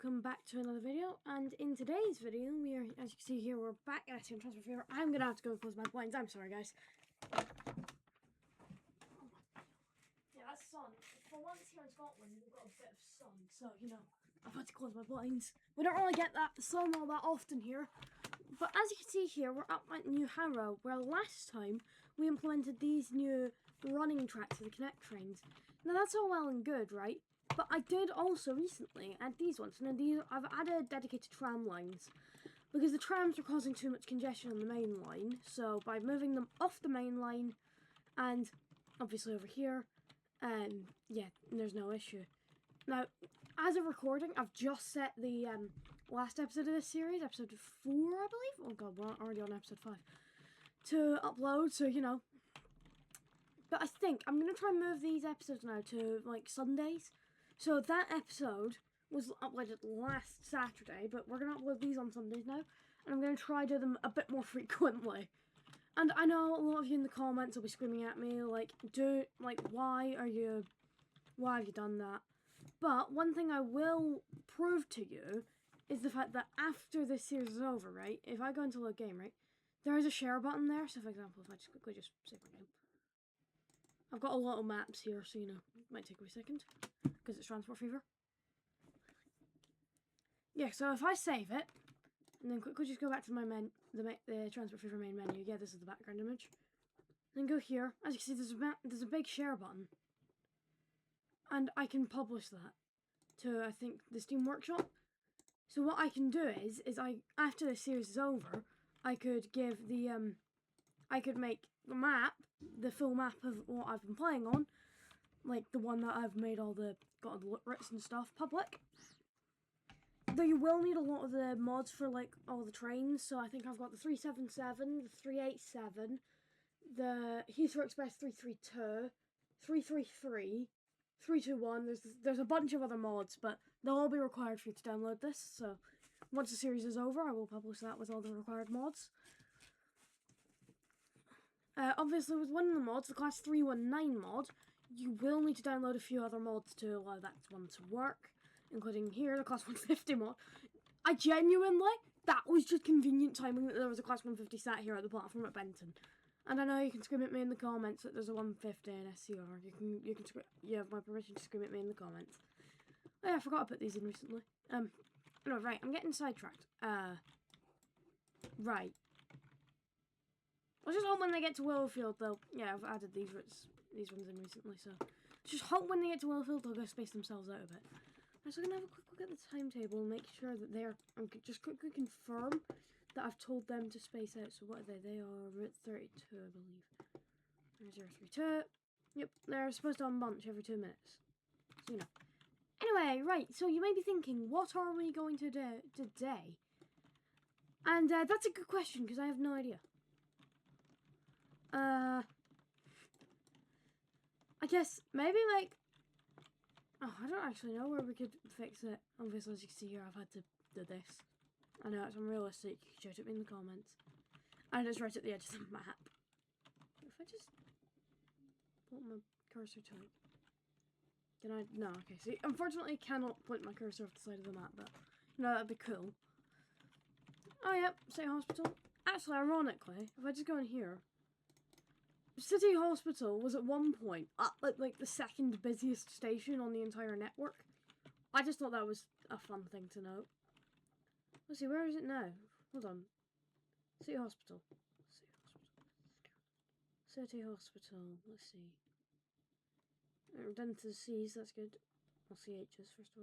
welcome back to another video. And in today's video, we are, as you can see here, we're back at SCR Transfer Fever. I'm gonna have to go close my blinds. I'm sorry, guys. Yeah, that's sun. For once here in Scotland, we've got a bit of sun, so you know, I've had to close my blinds. We don't really get that sun all that often here. But as you can see here, we're up at New Harrow, where last time we implemented these new running tracks for the Connect trains. Now that's all well and good, right? But I did also recently add these ones. Now I've added dedicated tram lines because the trams are causing too much congestion on the main line. So by moving them off the main line and obviously over here, yeah, there's no issue. Now, as of recording, I've just set the last episode of this series, episode 4, I believe. Oh god, we're already on episode 5. To upload, so you know. But I think I'm going to try and move these episodes now to like Sundays. So that episode was uploaded last Saturday, but we're going to upload these on Sundays now. And I'm going to try to do them a bit more frequently. And I know a lot of you in the comments will be screaming at me, like, why have you done that? But one thing I will prove to you is the fact that after this series is over, right, if I go into the game, right, there is a share button there. So for example, if I just quickly save my game. I've got a lot of maps here, so you know, it might take a second, because it's Transport Fever. Yeah, so if I save it, and then quickly just go back to my the Transport Fever main menu. Yeah, this is the background image. Then go here. As you can see, there's a big share button, and I can publish that to, I think, the Steam Workshop. So what I can do is after this series is over, I could give the I could make the map, the full map of what I've been playing on, like the one that I've made got all the routes and stuff, public. Though you will need a lot of the mods for like all the trains, so I think I've got the 377, the 387, the Heathrow Express 332, 333, 321. There's a bunch of other mods, but they'll all be required for you to download this. So once the series is over, I will publish that with all the required mods. Obviously, with one of the mods, the Class 319 mod, you will need to download a few other mods to allow that one to work, including here, the Class 150 mod. That was just convenient timing that there was a Class 150 sat here at the platform at Benton. And I know you can scream at me in the comments that there's a 150 in SCR. You have my permission to scream at me in the comments. Oh yeah, I forgot to put these in recently. No, right, I'm getting sidetracked. Right. I just hope when they get to Willowfield, yeah, I've added these ones in recently, so just hope when they get to Willowfield, they'll go space themselves out a bit. I'm just gonna have a quick look at the timetable and make sure that just quickly confirm that I've told them to space out. So what are they? They are Route 32, I believe. There's 032. Yep, they're supposed to unbunch every 2 minutes. So you know. Anyway, right, so you may be thinking, what are we going to do today? And that's a good question, because I have no idea. I guess maybe like, oh, I don't actually know where we could fix it. Obviously, as you can see here, I've had to do this. I know it's unrealistic. You can shout at me in the comments. And it's right at the edge of the map. If I just put my cursor to it, can I? No. Okay. See, unfortunately, I cannot point my cursor off the side of the map, but you know that'd be cool. Oh yep, City Hospital. Actually, ironically, if I just go in here. City Hospital was at one point at like the second busiest station on the entire network. I just thought that was a fun thing to note. Let's see, where is it now? Hold on. City Hospital. City Hospital. City Hospital. Let's see. We're done to the C's, that's good. I'll see H's first of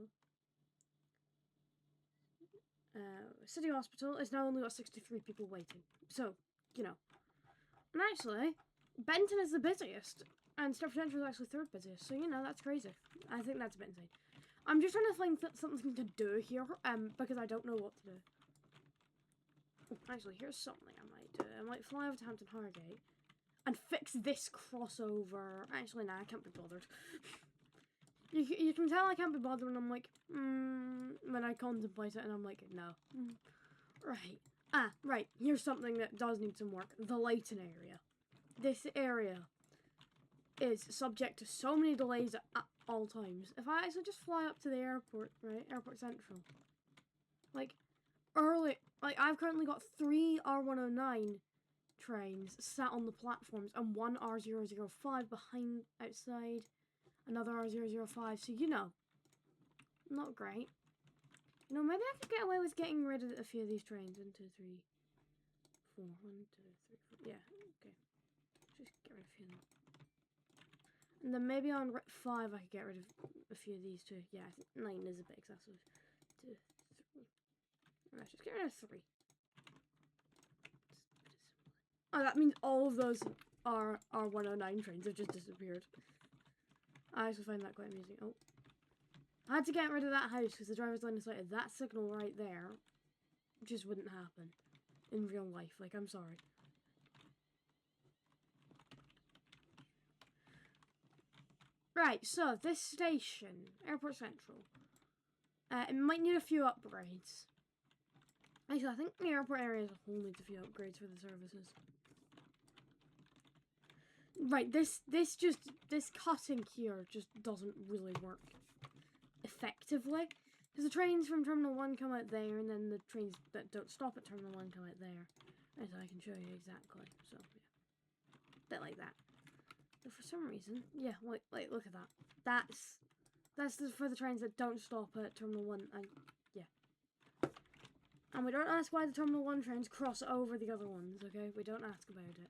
all. City Hospital is now only got 63 people waiting. So, you know. And actually, Benton is the busiest, and Stratford Central is actually third busiest, so you know, that's crazy. I think that's a bit insane. I'm just trying to find something to do here, because I don't know what to do. Oh, actually, here's something I might do. I might fly over to Hampton Hargate and fix this crossover. Actually, nah, I can't be bothered. You can tell I can't be bothered when I'm like, when I contemplate it, and I'm like, no. Right. Ah, right, here's something that does need some work. The Leighton area. This area. is subject to so many delays at all times. If I actually just fly up to the airport, right, Airport Central, like, I've currently got 3 R109 trains sat on the platforms and 1 R005 behind outside, another R005, so you know, not great. You know, maybe I could get away with getting rid of a few of these trains. 1, 2, 3, 4. 1, 2, 3, 4. Yeah, okay. Just get rid of a few of them. And then maybe on route 5 I could get rid of a few of these too. Yeah, I think 9 is a bit excessive. 2, 3. Let's just get rid of 3. Oh, that means all of those are R109 trains have just disappeared. I actually find that quite amusing. Oh. I had to get rid of that house because the driver's line of sight of that signal right there just wouldn't happen in real life. Like, I'm sorry. Right, so this station, Airport Central, it might need a few upgrades. Actually, I think the airport area as a whole needs a few upgrades for the services. Right, this cutting here just doesn't really work effectively. Because the trains from Terminal 1 come out there, and then the trains that don't stop at Terminal 1 come out there. As I can show you exactly. So, yeah. Bit like that. But for some reason, yeah, like look at that. That's for the trains that don't stop at Terminal 1, and yeah. And we don't ask why the Terminal 1 trains cross over the other ones, okay? We don't ask about it.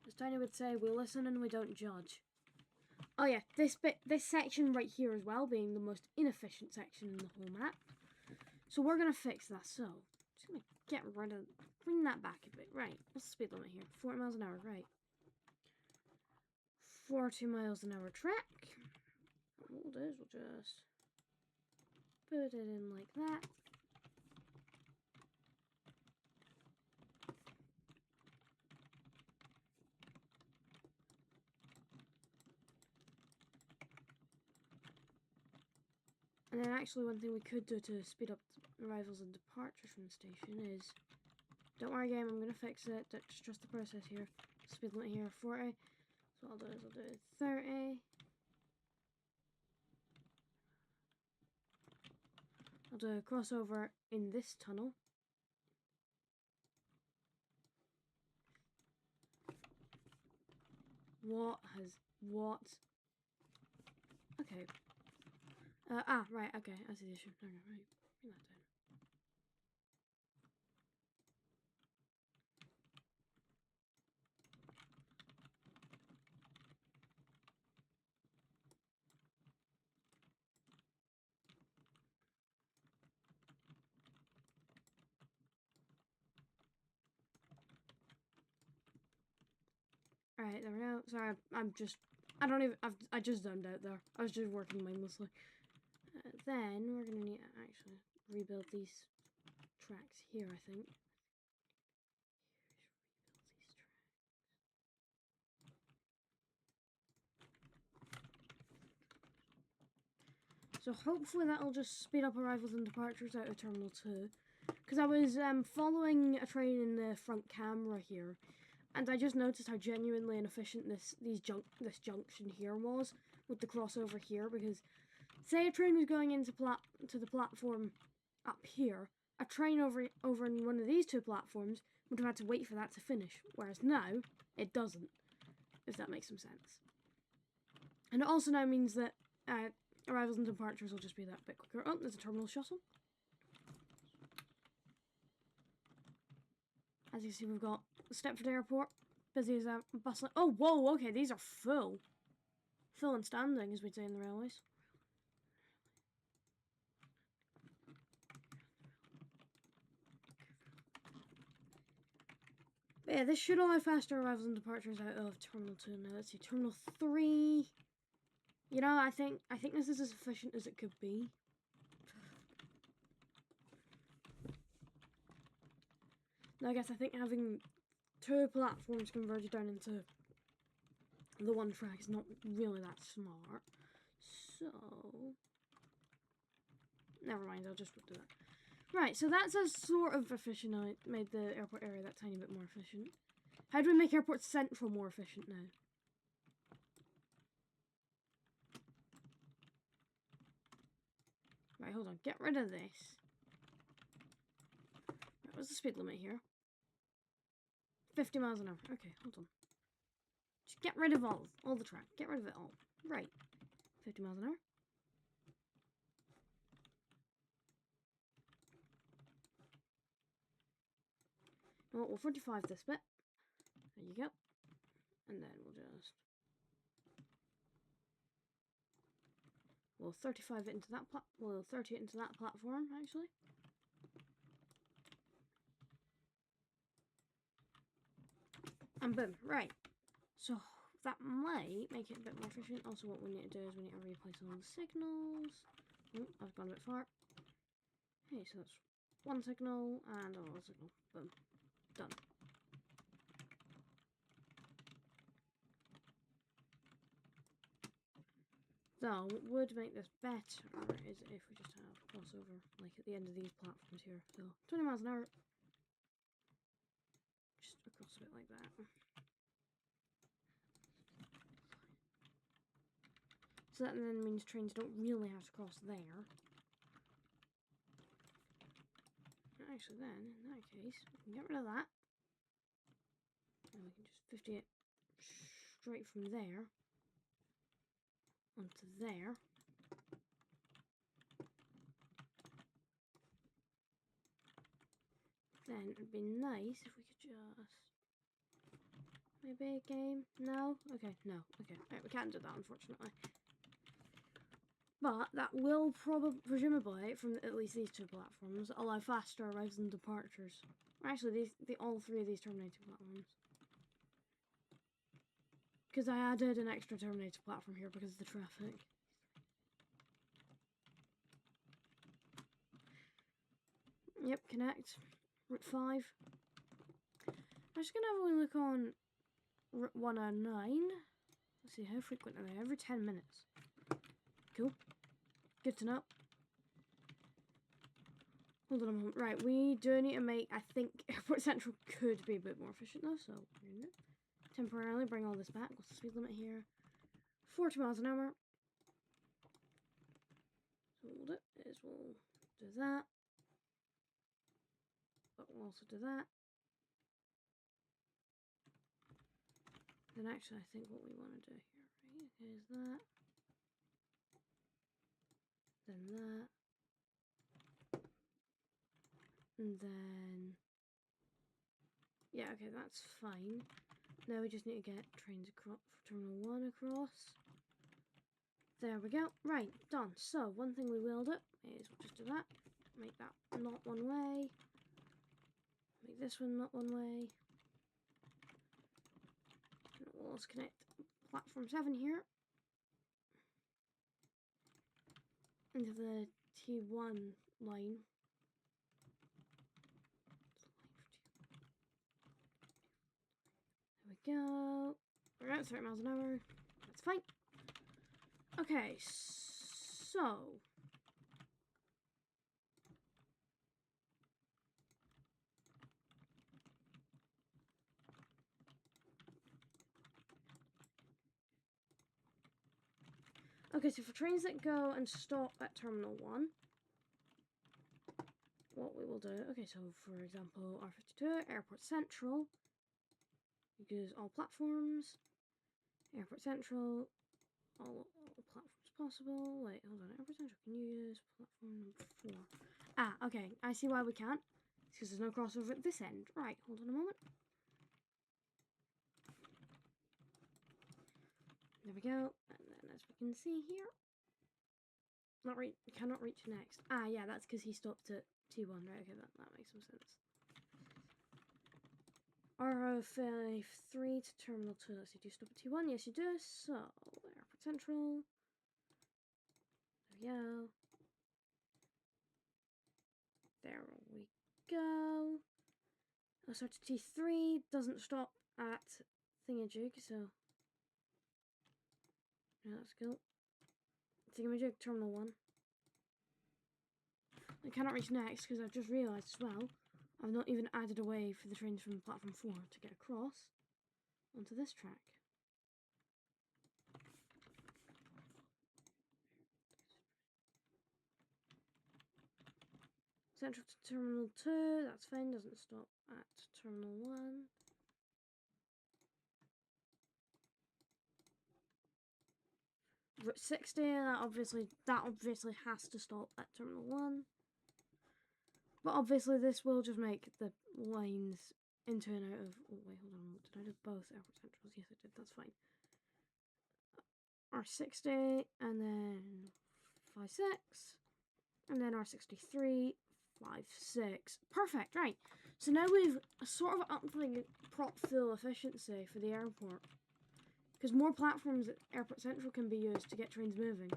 As Tiny would say, we listen and we don't judge. Oh yeah, this section right here as well, being the most inefficient section in the whole map. So we're gonna fix that. So, just gonna get rid of, bring that back a bit. Right, what's the speed limit here? 40 miles an hour, right. 40 miles an hour track. What we'll do is we'll just put it in like that. And then actually one thing we could do to speed up arrivals and departures from the station is, don't worry game, I'm going to fix it, just trust the process here. Speed limit here 40, so what I'll do is I'll do 30. I'll do a crossover in this tunnel. What? Okay. Right, okay, I see the issue. No, right, bring that down. Alright, there we go. Sorry, I just zoned out there. I was just working mindlessly. Then we're gonna need to actually rebuild these tracks here, I think. So hopefully that'll just speed up arrivals and departures out of Terminal 2. Because I was following a train in the front camera here, and I just noticed how genuinely inefficient this junction here was with the crossover here. Because say a train was going into the platform up here, a train over in one of these two platforms would have had to wait for that to finish, whereas now it doesn't. If that makes some sense. And it also now means that arrivals and departures will just be that bit quicker. Oh, there's a terminal shuttle. As you see, we've got Stepford Airport, busy as a bustling. Oh, whoa, okay, these are full. Full and standing, as we'd say in the railways. But yeah, this should allow faster arrivals and departures out of Terminal 2 now. Let's see, Terminal 3. You know, I think this is as efficient as it could be. Now, I guess I think having two platforms converged down into the one track is not really that smart. So, never mind, I'll just do that. Right, so that's a sort of efficient. I made the airport area that tiny bit more efficient. How do we make Airport Central more efficient now? Right, hold on. Get rid of this. Right, what's the speed limit here? 50 miles an hour. Okay, hold on. Just get rid of all the track. Get rid of it all. Right. 50 miles an hour. Well, we'll 45 this bit. There you go. And then we'll 35 it into that we'll 30 it into that platform, actually. And boom, right. So that might make it a bit more efficient. Also, what we need to do is we need to replace all the signals. Oh, I've gone a bit far. Okay, so that's one signal and another signal. Boom. Done. So, what would make this better is if we just have crossover, like at the end of these platforms here. So, 20 miles an hour. Just across a bit like that. So that then means trains don't really have to cross there. Actually then, in that case, we can get rid of that. And we can just 50 it straight from there onto there. Then it'd be nice if we could just... Maybe a game? No? Okay, no. Okay, right, we can't do that, unfortunately. But that will presumably, from at least these two platforms, allow faster arrivals and departures. Actually, all three of these terminator platforms. Because I added an extra terminator platform here because of the traffic. Yep, connect. Route 5. I'm just going to have a look on Route 109. Let's see, how frequent are they? Every 10 minutes. Cool. Good to know. Hold on a moment. Right, we do need to make... I think Airport Central could be a bit more efficient though, so... Temporarily bring all this back. What's the speed limit here? 40 miles an hour. So what we'll do is we'll do that. But we'll also do that. Then actually I think what we want to do here, right, is that. Then that. And then... Yeah, okay, that's fine. Now we just need to get trains across, Terminal 1 across. There we go. Right, done. So, one thing we will do is we'll just do that. Make that not one way. Make this one not one way. And we'll also connect platform 7 here into the T1 line. There we go. We're at 30 miles an hour. That's fine. Okay, so... Okay, so for trains that go and stop at Terminal 1, what we will do... Okay, so for example, R52, Airport Central. Use all platforms. Airport Central. All platforms possible. Wait, hold on. Airport Central, can you use platform number 4? Ah, okay. I see why we can't. It's because there's no crossover at this end. Right, hold on a moment. There we go. And then as we can see here, cannot reach next. Ah, yeah, that's because he stopped at T1. Right, okay, that makes some sense. R53 to Terminal 2. Let's see, do you stop at T1? Yes, you do. So, Airport Central. There we go. There we go. I'll start to T3. Doesn't stop at Thingamajig, so... Yeah, that's cool. Thingamajig, Terminal 1. I cannot reach next because I've just realised as well I've not even added a way for the trains from platform 4 to get across. onto this track. Central to Terminal 2, that's fine, doesn't stop at Terminal 1. Route 60, that obviously has to stop at Terminal 1. But obviously this will just make the lines into and out of... Oh wait, hold on, did I do both airport centrals? Yes I did, that's fine. R60, and then 56, and then R63, 56. Perfect, right. So now we've sort of upped the prop fuel efficiency for the airport. Because more platforms at Airport Central can be used to get trains moving.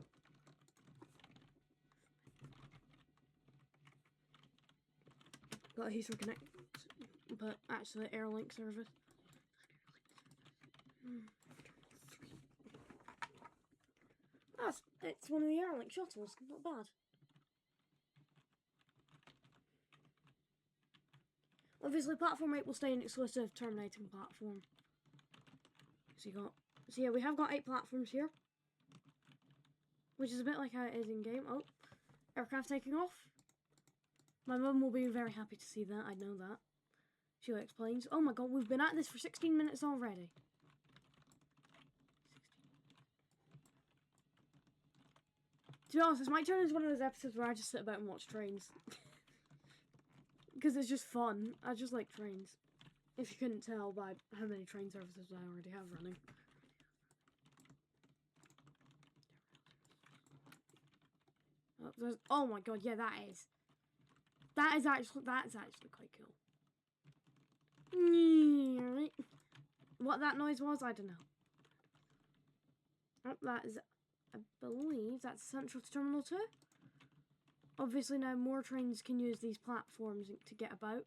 Got a Heathrow Connect, but actually Airlink service. It's one of the Airlink shuttles, not bad. Obviously, platform 8 will stay an exclusive terminating platform. So yeah, we have got 8 platforms here, which is a bit like how it is in game. Oh, aircraft taking off. My mum will be very happy to see that. I know that. She explains. Oh my god, we've been at this for 16 minutes already. To be honest, this might turn into one of those episodes where I just sit about and watch trains. Because it's just fun. I just like trains. If you couldn't tell by how many train services I already have running. Oh my god, yeah, that's actually quite cool. What that noise was, I don't know. Oh, that is, I believe that's Central to Terminal 2. Obviously now more trains can use these platforms to get about.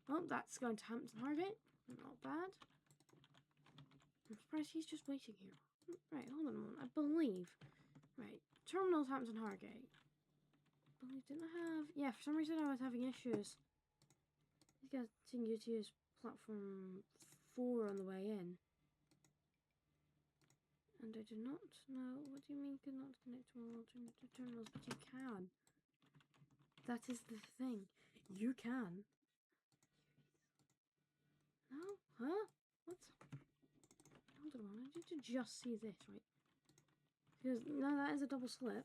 Oh, that's going to Hampton Hargate. Not bad. I'm surprised he's just waiting here. Right, hold on a moment. I believe. Right, Terminal Hampton Hargate. I believe, didn't I have... Yeah, for some reason I was having issues. He's getting you to use platform 4 on the way in. And I do not know. What do you mean could not connect to all alternative terminals? But you can. That is the thing. You can. No? Huh? What? Hold on, I need to just see this, right? Because, no, that is a double slip.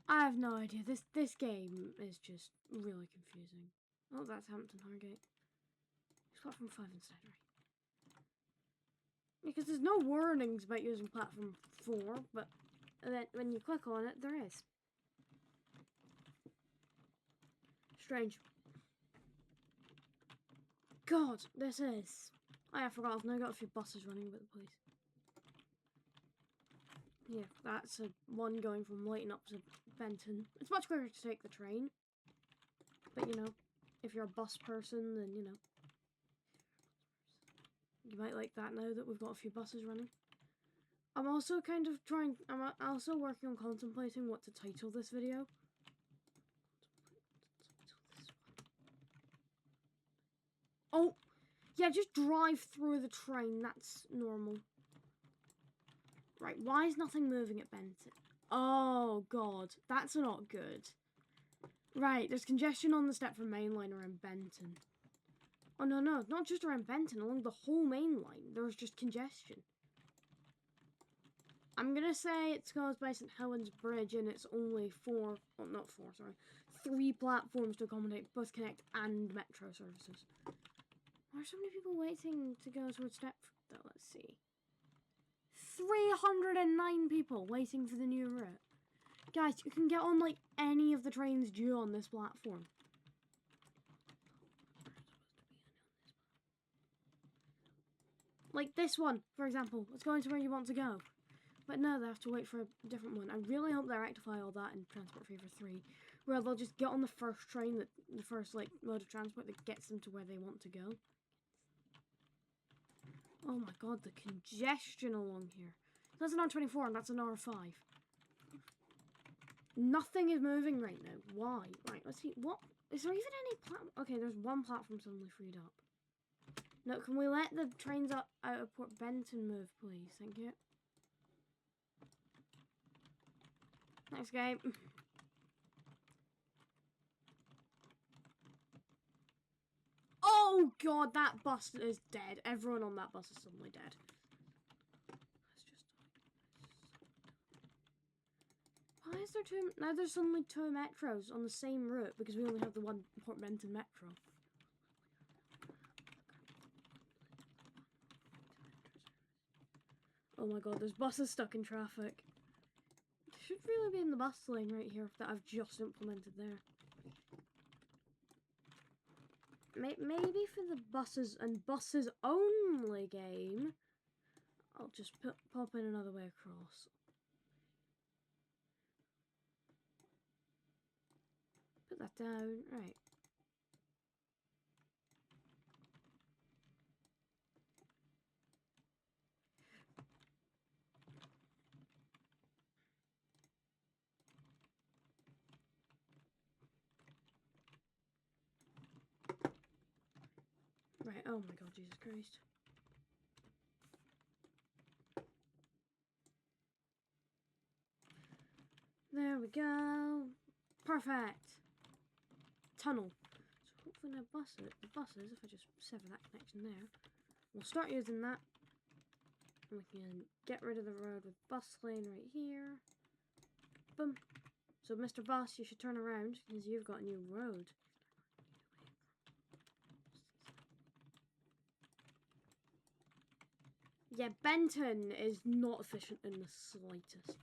I have no idea. This game is just really confusing. Oh, that's Hampton Hargate. Use platform 5 instead, right? Because there's no warnings about using platform 4, but then when you click on it, there is. Strange. God, this is... I forgot, I've now got a few buses running about the place. Yeah, that's one going from Leighton up to Benton. It's much quicker to take the train. But, you know, if you're a bus person, then, you know. You might like that now that we've got a few buses running. I'm also I'm also working on contemplating what to title this video. Oh, yeah, just drive through the train, that's normal. Right, why is nothing moving at Benton? Oh, God, that's not good. Right, there's congestion on the Stepford main line around Benton. Oh, no, not just around Benton, along the whole main line, there's just congestion. I'm gonna say it's caused by St. Helens Bridge and it's only 3 platforms to accommodate both Connect and Metro services. Why are so many people waiting to go towards Stepford though? Let's see. 309 people waiting for the new route. Guys, you can get on like any of the trains due on this platform. Like this one, for example. Let's go into where you want to go. But no, they have to wait for a different one. I really hope they rectify all that in Transport Fever 3. Where they'll just get on the first train, the first like mode of transport that gets them to where they want to go. Oh my god, the congestion along here. That's an R24 and that's an R5. Nothing is moving right now. Why? Right, let's see. What Is there even any platform? Okay, there's one platform suddenly freed up. No, can we let the trains out of Port Benton move, please? Thank you. Next game. Oh god, that bus is dead. Everyone on that bus is suddenly dead. Why is there two? Now there's suddenly two metros on the same route because we only have the one Port Benton metro. Oh my god, there's buses stuck in traffic. There should really be in the bus lane right here that I've just implemented there. Maybe for the buses and buses only game, I'll just pop in another way across. Put that down, right. Right, oh my god, Jesus Christ. There we go. Perfect. Tunnel. So hopefully no buses, if I just sever that connection there, we'll start using that. And we can get rid of the road with bus lane right here. Boom. So Mr. Bus, you should turn around because you've got a new road. Yeah, Benton is not efficient in the slightest.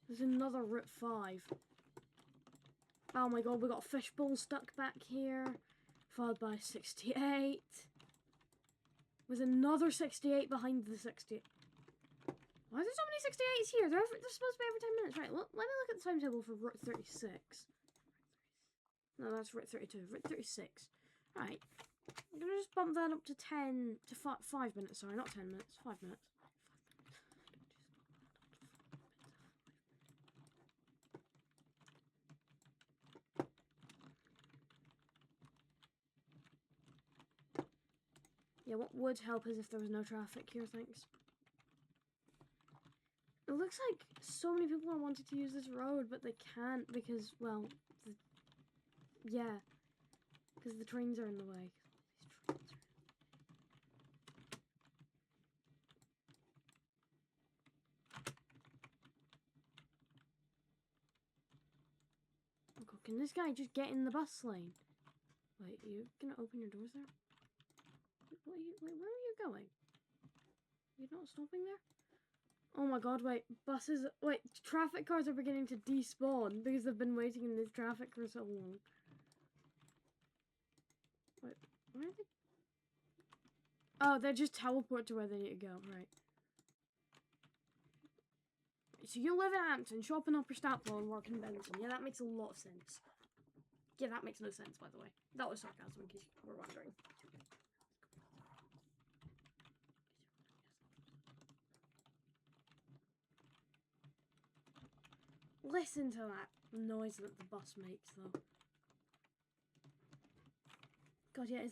There's another Route 5. Oh my god, we got a fishbowl stuck back here. Followed by 68. With another 68 behind the 68. Why are there so many 68s here? They're supposed to be every 10 minutes. Right, let me look at the timetable for Route 36. No, that's Route 32. Route 36. Right. I'm going to just bump that up to 5 minutes. Sorry, not 10 minutes. 5 minutes. Yeah, what would help is if there was no traffic here, thanks. It looks like so many people are wanting to use this road, but they can't because, well, yeah, because the trains are in the way. Oh god, can this guy just get in the bus lane? Wait, you gonna open your doors there? Where are you going? You're not stopping there? Oh my god, wait, traffic cars are beginning to despawn because they've been waiting in this traffic for so long. Wait, where are they? Oh, they just teleport to where they need to go, right. So you live in Hampton, show up in Upper Stapleton and work in Benton. Yeah, that makes a lot of sense. Yeah, that makes no sense, by the way. That was sarcasm, in case you were wondering. Listen to that noise that the bus makes, though. God, yeah,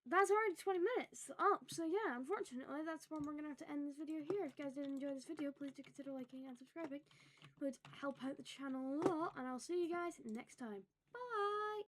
that's already 20 minutes up, so yeah, unfortunately, that's where we're going to have to end this video here. If you guys did enjoy this video, please do consider liking and subscribing. It would help out the channel a lot, and I'll see you guys next time.